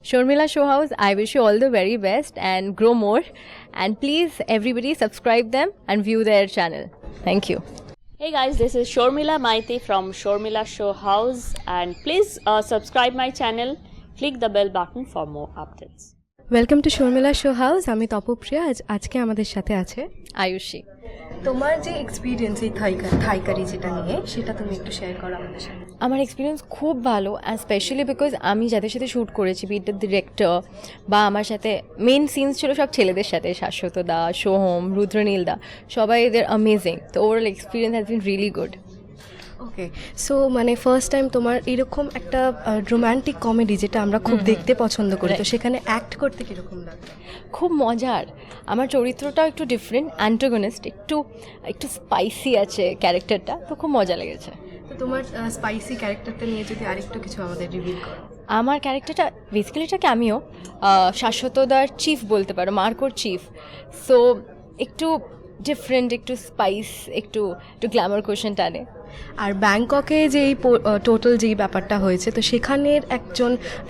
Shormila Show House, I wish you all the very best and grow more. And please, everybody, subscribe them and view their channel. Thank you. Hey guys, this is Shormila Maiti from Shormila Show House, and please subscribe my channel. Click the bell button for more updates. Welcome to Sharmila show house. আমি তপপ্রিয়া। আজকে আমাদের সাথে আছে Ayushi. তোমার যে experience এই থাইকারি যেটা নিয়ে, সেটা তুমি একটু শেয়ার করো আমাদের সাথে। আমার এক্সপিরিয়েন্স খুব ভালো, অ্যান্ড স্পেশালি বিকজ আমি যাদের সাথে শ্যুট করেছি, বিট দ্য ডিরেক্টর বা আমার সাথে মেন সিনস ছিল সব ছেলেদের সাথে, শাশ্বত দা, সোহম, রুদ্রনীল দা, সবাই এদের অ্যামেজিং। তো overall experience has been really good. Okay, so মানে ফার্স্ট টাইম তোমার এরকম একটা রোম্যান্টিক কমেডি যেটা আমরা খুব দেখতে পছন্দ করি, তো সেখানে অ্যাক্ট করতে কীরকম লাগে? খুব মজার। আমার চরিত্রটাও একটু ডিফারেন্ট, অ্যান্টাগনিস্ট, একটু স্পাইসি আছে ক্যারেক্টারটা, তো খুব মজা লেগেছে। তো তোমার স্পাইসি ক্যারেক্টারটা নিয়ে যদি আরেকটু কিছু আমাদের রিভিল করো। আমার ক্যারেক্টারটা বেসিক্যালি এটা ক্যামিও, শাশ্বতদার চিফ বলতে পারো, মার্কোর চিফ। সো একটু ডিফারেন্ট, একটু স্পাইস, একটু গ্ল্যামার কোয়েশন টানে। আর ব্যাংককে যে এই টোটাল যেই ব্যাপারটা হয়েছে, তো সেখানের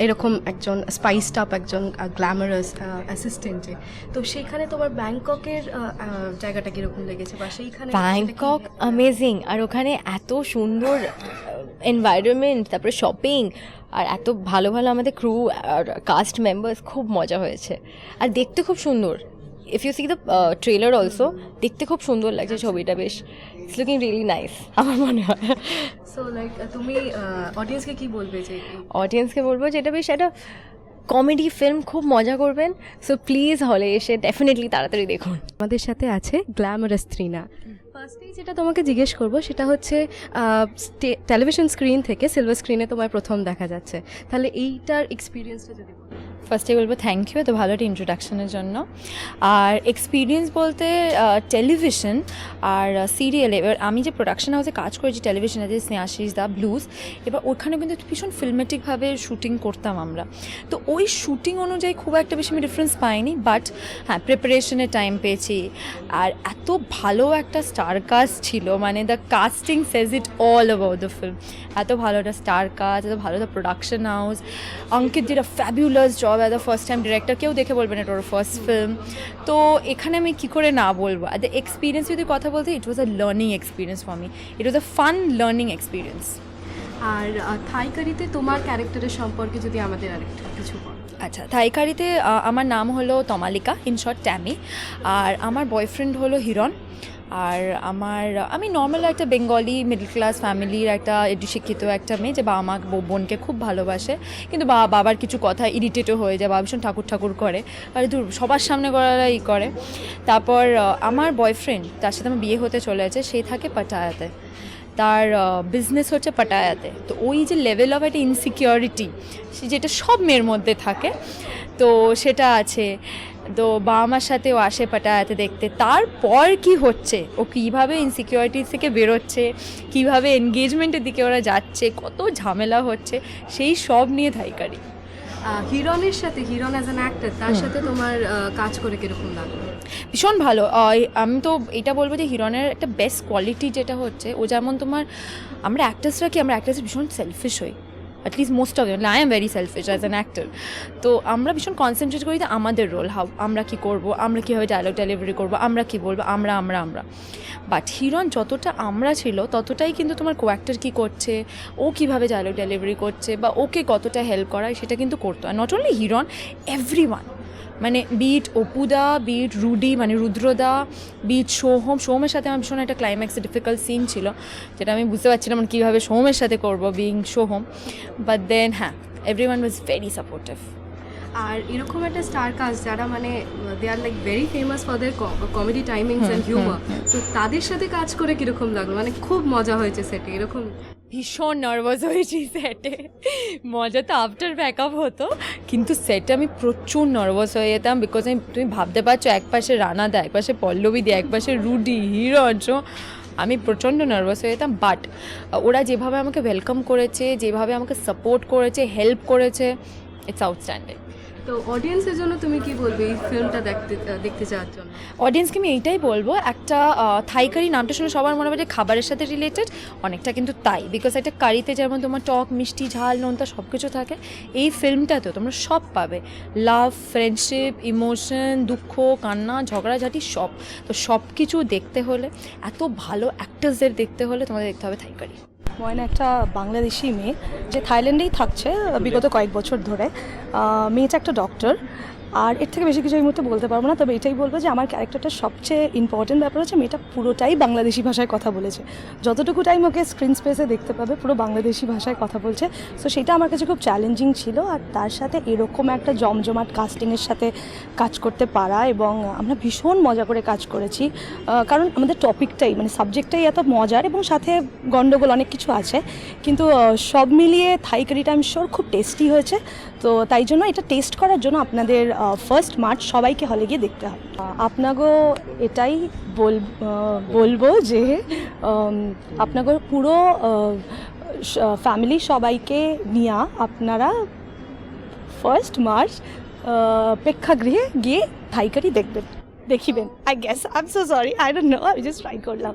এরকম একজন স্পাইসড আপ, একজন গ্ল্যামারাস অ্যাসিস্ট্যান্টে, তো সেখানে তোমার ব্যাংককের জায়গাটা কীরকম লেগেছে? বা সেইখানে ব্যাংকক অ্যামেজিং, আর ওখানে এত সুন্দর এনভায়রনমেন্ট, তারপরে শপিং, আর এত ভালো ভালো আমাদের ক্রু আর কাস্ট মেম্বার্স, খুব মজা হয়েছে। আর দেখতে খুব সুন্দর। If you see the trailer also, দেখতে খুব সুন্দর লাগছে ছবিটা, বেশ ইটস লুকিং রিয়েলি নাইস আমার মনে হয়। সো লাইক তুমি অডিয়েন্সকে কী বলবে? যে অডিয়েন্সকে বলবো যে এটা বেশ একটা কমেডি ফিল্ম, খুব মজা করবেন। সো প্লিজ হলে এসে ডেফিনেটলি তাড়াতাড়ি দেখুন। আমাদের সাথে আছে গ্ল্যামারাস ত্রিনা। ফার্স্টেই যেটা তোমাকে জিজ্ঞেস করবো সেটা হচ্ছে, টেলিভিশন স্ক্রিন থেকে সিলভার স্ক্রিনে তোমার প্রথম দেখা যাচ্ছে, তাহলে এইটার এক্সপিরিয়েন্সটা যদি বলো। ফার্স্টে বলবো থ্যাংক ইউ এত ভালো একটা ইন্ট্রোডাকশনের জন্য। আর এক্সপিরিয়েন্স বলতে টেলিভিশন আর সিরিয়ালে, এবার আমি যে প্রোডাকশন হাউসে কাজ করেছি টেলিভিশনে, যে স্নেহাশিস দা, ব্লুজ, এবার ওখানে কিন্তু ভীষণ ফিল্মেটিকভাবে শুটিং করতাম আমরা। তো ওই শুটিং অনুযায়ী খুব একটা বেশি আমি ডিফারেন্স পাইনি, বাট হ্যাঁ প্রিপারেশনের টাইম পেয়েছি। আর এত ভালো একটা স্টার কাস্ট ছিল, মানে the casting Sage it all about the film. এত ভালো একটা স্টার কাস্ট, এত ভালো দ্য প্রোডাকশন হাউস, অঙ্কিত যেটা fabulous job as a first time director, কেউ দেখে বলবেন এটা ওর ফার্স্ট ফিল্ম। তো এখানে আমি কী করে না বলবো। আর দ্য এক্সপিরিয়েন্স যদি কথা বলতে, it was a learning experience for me, it was a fun learning experience. আর থাইকারিতে তোমার ক্যারেক্টারের সম্পর্কে যদি আমাদের আরেকটু কিছু বলো। আচ্ছা, থাইকারিতে আমার নাম হলো তমালিকা, ইন শর্ট ট্যামি। আর আমার বয়ফ্রেন্ড হলো হিরণ। আর আমি নর্মাল একটা বেঙ্গলি মিডল ক্লাস ফ্যামিলির একটা শিক্ষিত একটা মেয়ে, যে বাবা মা বোনকে খুব ভালোবাসে, কিন্তু বাবার কিছু কথা ইরিটেটও হয়ে যায়, বাবা ভীষণ ঠাকুর করে, আর সবার সামনে করারা করে। তারপর আমার বয়ফ্রেন্ড, তার সাথে আমার বিয়ে হতে চলেছে, সে থাকে পাটায়াতে, তার বিজনেস হচ্ছে পাটায়াতে। তো ওই যে লেভেল অফ একটা ইনসিকিউরিটি, যেটা সব মেয়ের মধ্যে থাকে, তো সেটা আছে। তো বাবা মার সাথে ও আসে পাটায়াতে দেখতে, তারপর কি হচ্ছে, ও কীভাবে ইনসিকিউরিটিস থেকে বেরোচ্ছে, কীভাবে এনগেজমেন্টের দিকে ওরা যাচ্ছে, কত ঝামেলা হচ্ছে, সেই সব নিয়ে থাইকারি। হিরণের সাথে, হিরণ অ্যাজ অ্যান অ্যাক্টর, তার সাথে তোমার কাজ করে কীরকম লাগলো? ভীষণ ভালো। আমি তো এটা বলবো যে হিরণের একটা বেস্ট কোয়ালিটি যেটা হচ্ছে, ও যেমন আমরা অ্যাক্টার্সরা ভীষণ সেলফিশ হই, at least most of them. I am very shellfish as an actor. তো আমরা ভীষণ কনসেন্ট্রেট করি যে আমাদের রোল, আমরা কী করবো, আমরা কীভাবে ডায়লগ ডেলিভারি করবো, আমরা কী বলবো, আমরা। বাট হিরণ যতটা আমরা ছিল, ততটাই কিন্তু তোমার কো অ্যাক্টর কী করছে, ও কীভাবে ডায়লগ ডেলিভারি করছে, বা ওকে কতটা হেল্প করায়, সেটা কিন্তু করতো। Are not only Hiran, everyone, মানে বিট অপুদা, বিট রুডি মানে রুদ্রদা, বিট সোহমের সাথে আমার ভীষণ একটা ক্লাইম্যাক্সে ডিফিকাল্ট সিন ছিল, যেটা আমি বুঝতে পারছিলাম মানে কীভাবে সোহমের সাথে করবো, বিং সোহম। বাট দেন হ্যাঁ, এভরিওয়ান ওয়াজ ভেরি সাপোর্টিভ। আর এরকম একটা স্টার কাস্ট যারা মানে they are like very famous for their comedy timings and humour, তো তাদের সাথে কাজ করে কীরকম লাগলো? মানে খুব মজা হয়েছে সেটে এরকম? ভীষণ নার্ভাস হয়েছি সেটে, মজা তো আফটার ব্যাকআপ হতো, কিন্তু সেটে আমি প্রচুর নার্ভাস হয়ে যেতাম। বিকজ তুমি ভাবতে পারছো, এক পাশে রানাদা, এক পাশে পল্লবী দি, এক পাশে রুডি, হিরণ, আমি প্রচণ্ড নার্ভাস হয়ে যেতাম। বাট ওরা যেভাবে আমাকে ওয়েলকাম করেছে, যেভাবে আমাকে সাপোর্ট করেছে, হেল্প করেছে, ইটস আউটস্ট্যান্ডিং। তো অডিয়েন্সের জন্য তুমি কি বলবে এই ফিল্মটা দেখতে যাওয়ার জন্য? অডিয়েন্সকে আমি এইটাই বলবো, একটা থাই কারি নামটা শুনে সবার মনে হবে যে খাবারের সাথে রিলেটেড, অনেকটা কিন্তু তাই, বিকজ একটা কারিতে যেমন তোমার টক, মিষ্টি, ঝাল, নোনতা সব কিছু থাকে, এই ফিল্মটাতেও তোমরা সব পাবে, লাভ, ফ্রেন্ডশিপ, ইমোশন, দুঃখ, কান্না, ঝগড়াঝাটি সব। তো সব কিছু দেখতে হলে, এত ভালো অ্যাক্টার্সদের দেখতে হলে তোমাদের দেখতে হবে থাই কারি। ময়না একটা বাংলাদেশি মেয়ে যে থাইল্যান্ডেই থাকছে বিগত কয়েক বছর ধরে। মেয়েটা একটা ডক্টর, আর এর থেকে বেশি কিছু এই মুহূর্তে বলতে পারবো না, তবে এটাই বলবো যে আমার ক্যারেক্টারটা সবচেয়ে ইম্পর্টেন্ট ব্যাপার হচ্ছে মেয়েটা পুরোটাই বাংলাদেশি ভাষায় কথা বলেছে। যতটুকু টাইম ওকে স্ক্রিন স্পেসে দেখতে পাবে পুরো বাংলাদেশি ভাষায় কথা বলছে, সো সেটা আমার কাছে খুব চ্যালেঞ্জিং ছিল। আর তার সাথে এরকম একটা জমজমাট কাস্টিংয়ের সাথে কাজ করতে পারা, এবং আমরা ভীষণ মজা করে কাজ করেছি, কারণ আমাদের টপিকটাই মানে সাবজেক্টটাই এত মজার, এবং সাথে গন্ডগোল অনেক কিছু আছে, কিন্তু সব মিলিয়ে থাই কারিটা আমি শিওর খুব টেস্টি হয়েছে। তো তাই জন্য এটা টেস্ট করার জন্য আপনাদের 1 মার্চ সবাইকে হলে গিয়ে দেখতে হবে। আপনাগো এটাই বলবো যে আপনাগো পুরো ফ্যামিলি সবাইকে নিয়ে আপনারা 1 মার্চ প্রেক্ষাগৃহে গিয়ে থাই কারি দেখিবেন। I guess I am so sorry, I don't know, আমি জাস্ট ট্রাই করলাম।